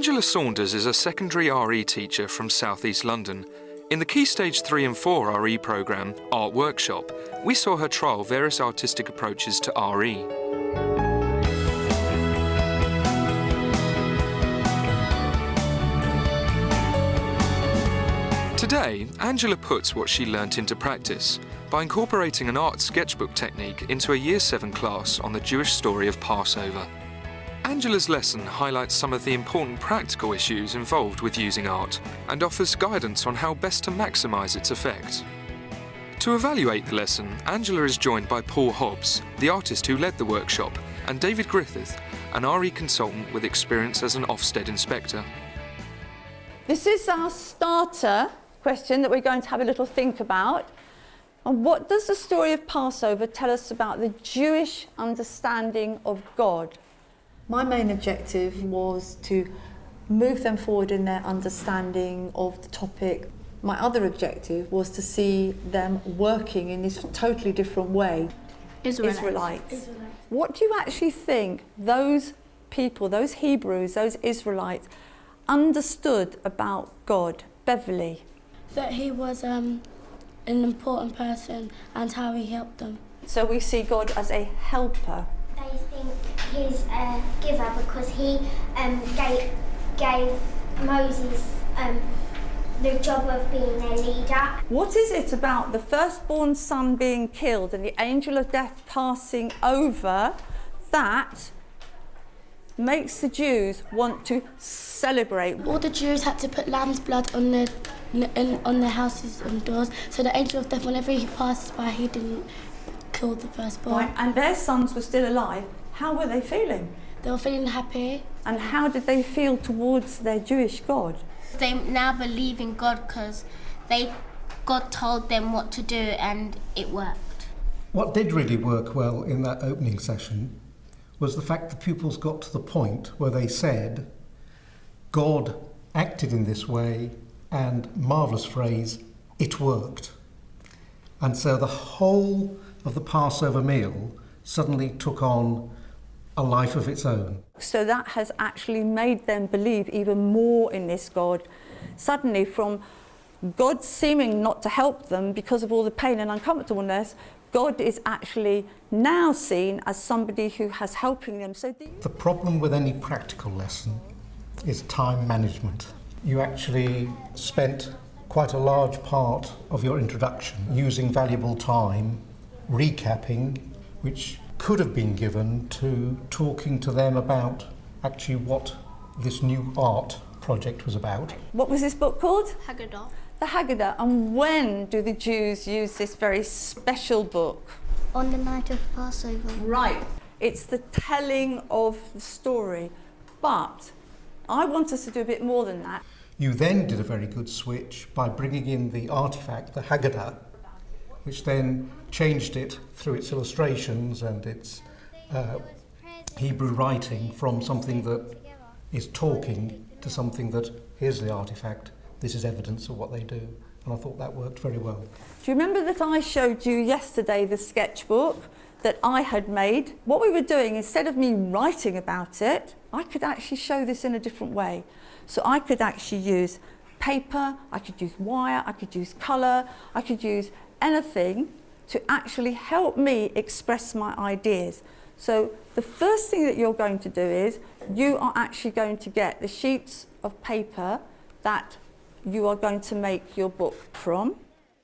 Angela Saunders is a secondary RE teacher from South East London. In the Key Stage 3 and 4 RE programme, Art Workshop, we saw her trial various artistic approaches to RE. Today, Angela puts what she learnt into practice by incorporating an art sketchbook technique into a Year 7 class on the Jewish story of Passover. Angela's lesson highlights some of the important practical issues involved with using art and offers guidance on how best to maximise its effect. To evaluate the lesson, Angela is joined by Paul Hobbs, the artist who led the workshop, and David Griffith, an RE consultant with experience as an Ofsted inspector. This is our starter question that we're going to have a little think about. And what does the story of Passover tell us about the Jewish understanding of God? My main objective was to move them forward in their understanding of the topic. My other objective was to see them working in this totally different way. Israelites. What do you actually think those people, those Hebrews, those Israelites, understood about God? Beverly? That he was an important person and how he helped them. So we see God as a helper. They think he's a giver because he gave Moses the job of being their leader. What is it about the firstborn son being killed and the angel of death passing over that makes the Jews want to celebrate? All the Jews had to put lamb's blood on their houses and doors, so the angel of death, whenever he passed by, he didn't kill the firstborn. Right, and their sons were still alive. How were they feeling? They were feeling happy. And how did they feel towards their Jewish God? They now believe in God because God told them what to do and it worked. What did really work well in that opening session was the fact the pupils got to the point where they said, God acted in this way, and marvellous phrase, it worked. And so the whole of the Passover meal suddenly took on a life of its own. So that has actually made them believe even more in this God. Suddenly, from God seeming not to help them because of all the pain and uncomfortableness, God is actually now seen as somebody who has helping them. So the problem with any practical lesson is time management. You actually spent quite a large part of your introduction using valuable time recapping, which could have been given to talking to them about actually what this new art project was about. What was this book called? Haggadah. The Haggadah. And when do the Jews use this very special book? On the night of Passover. Right. It's the telling of the story. But I want us to do a bit more than that. You then did a very good switch by bringing in the artefact, the Haggadah, which then changed it through its illustrations and its Hebrew writing from something that is talking to something that, here's the artefact, this is evidence of what they do. And I thought that worked very well. Do you remember that I showed you yesterday the sketchbook that I had made? What we were doing, instead of me writing about it, I could actually show this in a different way. So I could actually use paper, I could use wire, I could use colour, I could use anything to actually help me express my ideas. So the first thing that you're going to do is you are actually going to get the sheets of paper that you are going to make your book from.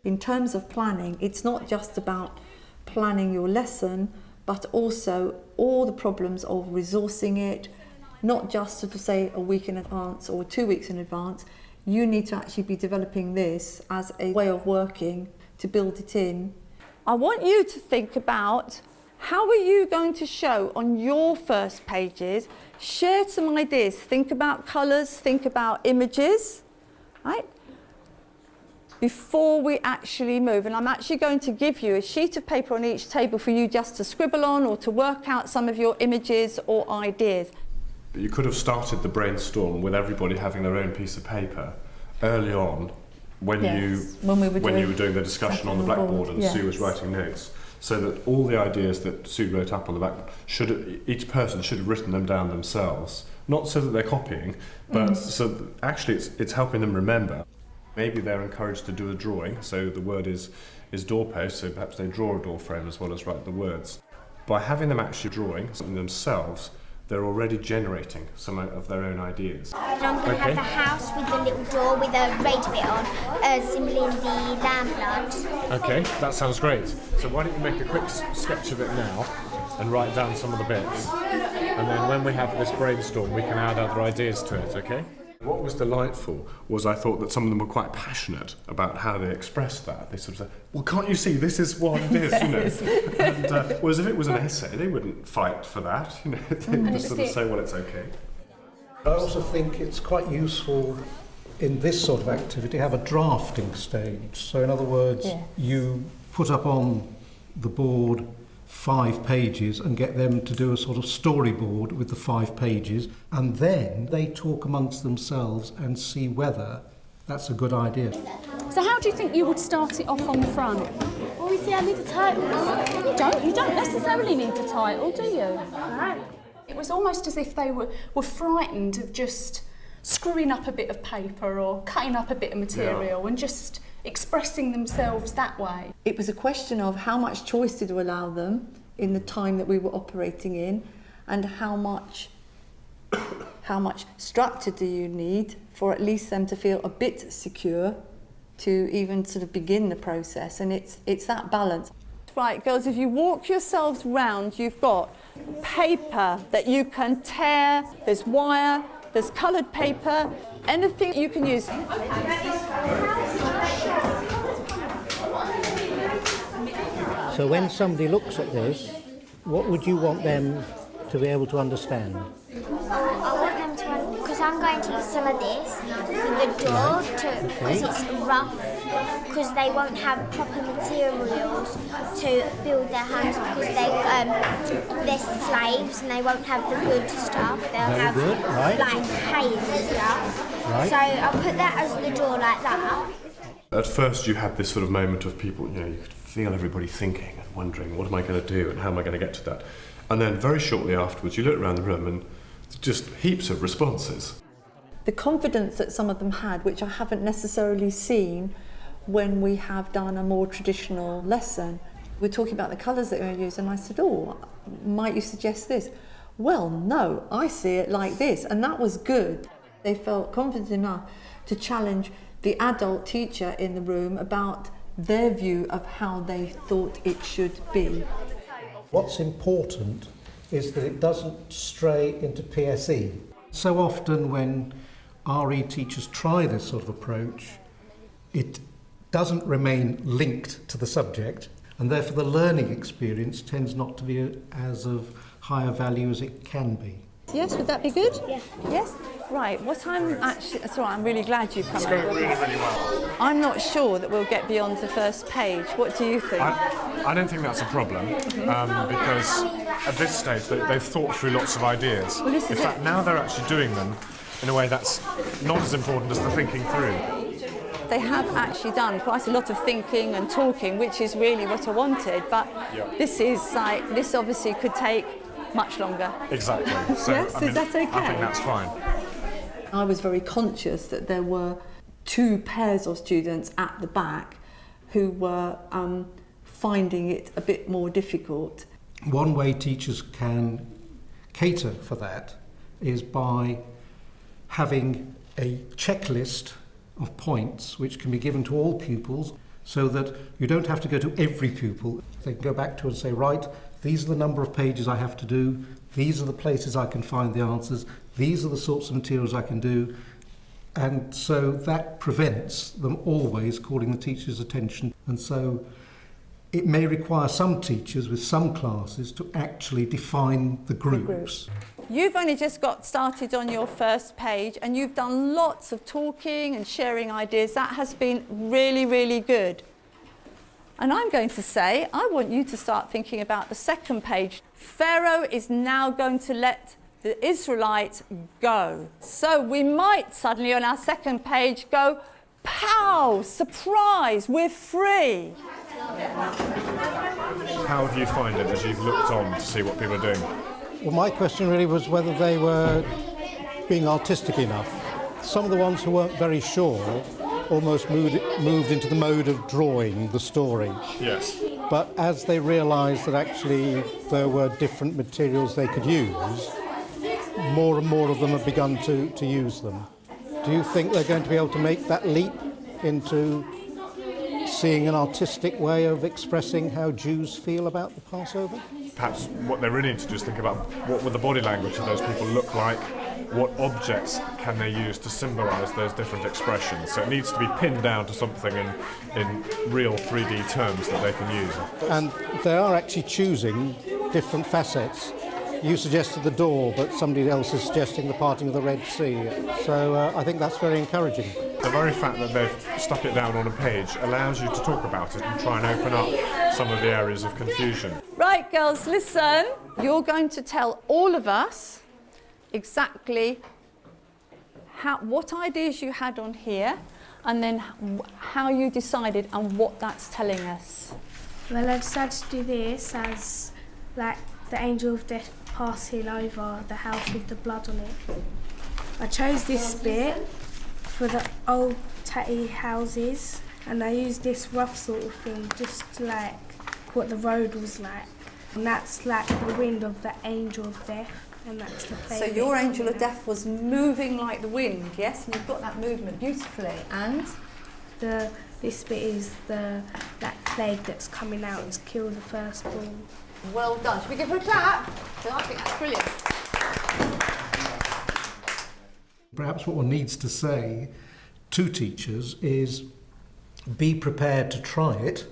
In terms of planning, it's not just about planning your lesson, but also all the problems of resourcing it, not just to say a week in advance or 2 weeks in advance. You need to actually be developing this as a way of working to build it in. I want you to think about how are you going to show on your first pages, share some ideas, think about colours, think about images, right? Before we actually move, and I'm actually going to give you a sheet of paper on each table for you just to scribble on or to work out some of your images or ideas. You could have started the brainstorm with everybody having their own piece of paper early on when you were doing the discussion on the blackboard and Sue was writing notes, so that all the ideas that Sue wrote up on the blackboard, each person should have written them down themselves not so that they're copying, but so that actually it's helping them remember. Maybe they're encouraged to do a drawing, so the word is doorpost, so perhaps they draw a door frame as well as write the words. By having them actually drawing something themselves, they're already generating some of their own ideas. And I'm going to have the house with the little door with a red bit on, symboling the lamb blood. Okay, that sounds great. So why don't you make a quick sketch of it now and write down some of the bits. And then when we have this brainstorm, we can add other ideas to it, okay? What was delightful was I thought that some of them were quite passionate about how they expressed that. They sort of said, well, can't you see this is what it is, you know? And whereas if it was an essay, they wouldn't fight for that, you know? They'd just sort of say, well, it's okay. I also think it's quite useful in this sort of activity to have a drafting stage. So in other words, you put up on the board 5 pages and get them to do a sort of storyboard with the 5 pages, and then they talk amongst themselves and see whether that's a good idea. So how do you think you would start it off on the front? Well, we see I need a title. You don't necessarily need the title, do you? No. It was almost as if they were frightened of just screwing up a bit of paper or cutting up a bit of material and just expressing themselves that way. It was a question of how much choice did you allow them in the time that we were operating in, and how much structure do you need for at least them to feel a bit secure to even sort of begin the process. And it's that balance. Right, girls, if you walk yourselves round, you've got paper that you can tear, there's wire, there's coloured paper, anything you can use. So when somebody looks at this, what would you want them to be able to understand? I want them to, because I'm going to use some of this for the door, because it's rough, because they won't have proper materials to build their homes, because they're slaves and they won't have the good stuff. They'll have like hay and stuff. Right. So I'll put that as the door like that. At first you had this sort of moment of people, you know, you could feel everybody thinking and wondering, what am I going to do and how am I going to get to that? And then very shortly afterwards, you look around the room and just heaps of responses. The confidence that some of them had, which I haven't necessarily seen when we have done a more traditional lesson. We're talking about the colours that we're going to use, and I said, oh, might you suggest this? Well, no, I see it like this, and that was good. They felt confident enough to challenge the adult teacher in the room about their view of how they thought it should be. What's important is that it doesn't stray into PSE. So often when RE teachers try this sort of approach, it doesn't remain linked to the subject, and therefore the learning experience tends not to be as of higher value as it can be. Yes, would that be good? Yeah. Yes? Right, what I'm actually... That's all right, I'm really glad you've come over. It's going really, really well. I'm not sure that we'll get beyond the first page. What do you think? I don't think that's a problem, because at this stage they've thought through lots of ideas. Well, this is in fact, now they're actually doing them in a way that's not as important as the thinking through. They have actually done quite a lot of thinking and talking, which is really what I wanted, but this obviously could take much longer. Exactly. So, yes, is that okay? I think that's fine. I was very conscious that there were 2 pairs of students at the back who were finding it a bit more difficult. One way teachers can cater for that is by having a checklist of points which can be given to all pupils, so that you don't have to go to every pupil. They can go back to and say, right, these are the number of pages I have to do, these are the places I can find the answers, these are the sorts of materials I can do, and so that prevents them always calling the teacher's attention. And so it may require some teachers with some classes to actually define the groups. You've only just got started on your first page and you've done lots of talking and sharing ideas. That has been really, really good. And I'm going to say, I want you to start thinking about the second page. Pharaoh is now going to let the Israelites go. So we might suddenly on our second page go, pow, surprise, we're free. How have you found it as you've looked on to see what people are doing? Well, my question really was whether they were being artistic enough. Some of the ones who weren't very sure almost moved into the mode of drawing the story. Yes. But as they realised that actually there were different materials they could use, more and more of them have begun to use them. Do you think they're going to be able to make that leap into seeing an artistic way of expressing how Jews feel about the Passover? Perhaps what they really need to do is think about what would the body language of those people look like, what objects can they use to symbolise those different expressions. So it needs to be pinned down to something in real 3D terms that they can use. And they are actually choosing different facets. You suggested the door, but somebody else is suggesting the parting of the Red Sea. So I think that's very encouraging. The very fact that they've stuck it down on a page allows you to talk about it and try and open up some of the areas of confusion. Right, girls, listen. You're going to tell all of us exactly what ideas you had on here, and then how you decided and what that's telling us. Well, I decided to do this as like the angel of death passing over the house with the blood on it. I chose this bit for the old tatty houses, and I used this rough sort of thing just like what the road was like. And that's like the wind of the angel of death, and that's the plague. So your angel of death was moving like the wind, yes? And you've got that movement beautifully. And this bit is that plague that's coming out to kill the firstborn. well done. Should we give her a clap? So I think that's brilliant. Perhaps what one needs to say to teachers is be prepared to try it,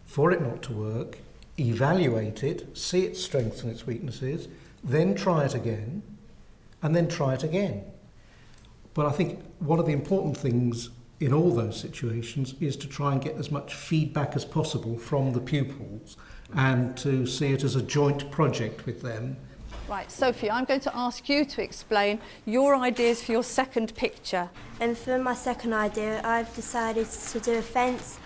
for it not to work, evaluate it, see its strengths and its weaknesses, then try it again, and then try it again. But I think one of the important things in all those situations is to try and get as much feedback as possible from the pupils and to see it as a joint project with them. Right, Sophie, I'm going to ask you to explain your ideas for your second picture. And for my second idea, I've decided to do a fence,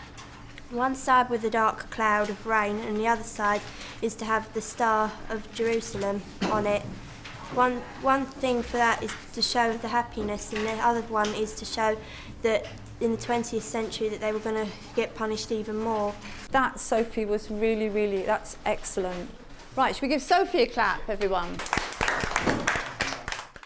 one side with a dark cloud of rain and the other side is to have the Star of Jerusalem on it. One thing for that is to show the happiness, and the other one is to show that in the 20th century that they were going to get punished even more. That, Sophie, was really, that's excellent. Right, should we give Sophie a clap, everyone?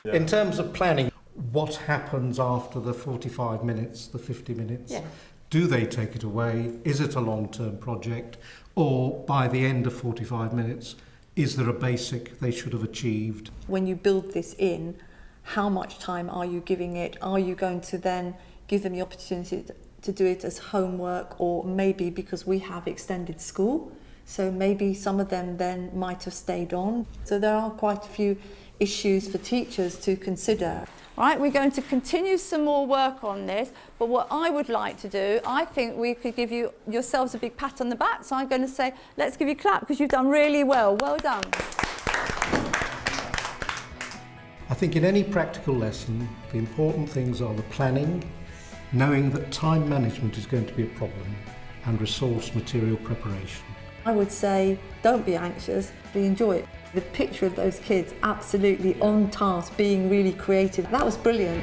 In terms of planning, what happens after the 45 minutes, the 50 minutes? Yeah. Do they take it away? Is it a long-term project? Or by the end of 45 minutes, is there a basic they should have achieved? When you build this in, how much time are you giving it? Are you going to then give them the opportunity to do it as homework, or maybe because we have extended school, so maybe some of them then might have stayed on. So there are quite a few issues for teachers to consider. Right, we're going to continue some more work on this, but what I would like to do, I think we could give yourselves a big pat on the back, so I'm going to say, let's give you a clap because you've done really well. Well done. I think in any practical lesson, the important things are the planning, knowing that time management is going to be a problem, and resource material preparation. I would say, don't be anxious, but enjoy it. The picture of those kids absolutely on task, being really creative, that was brilliant.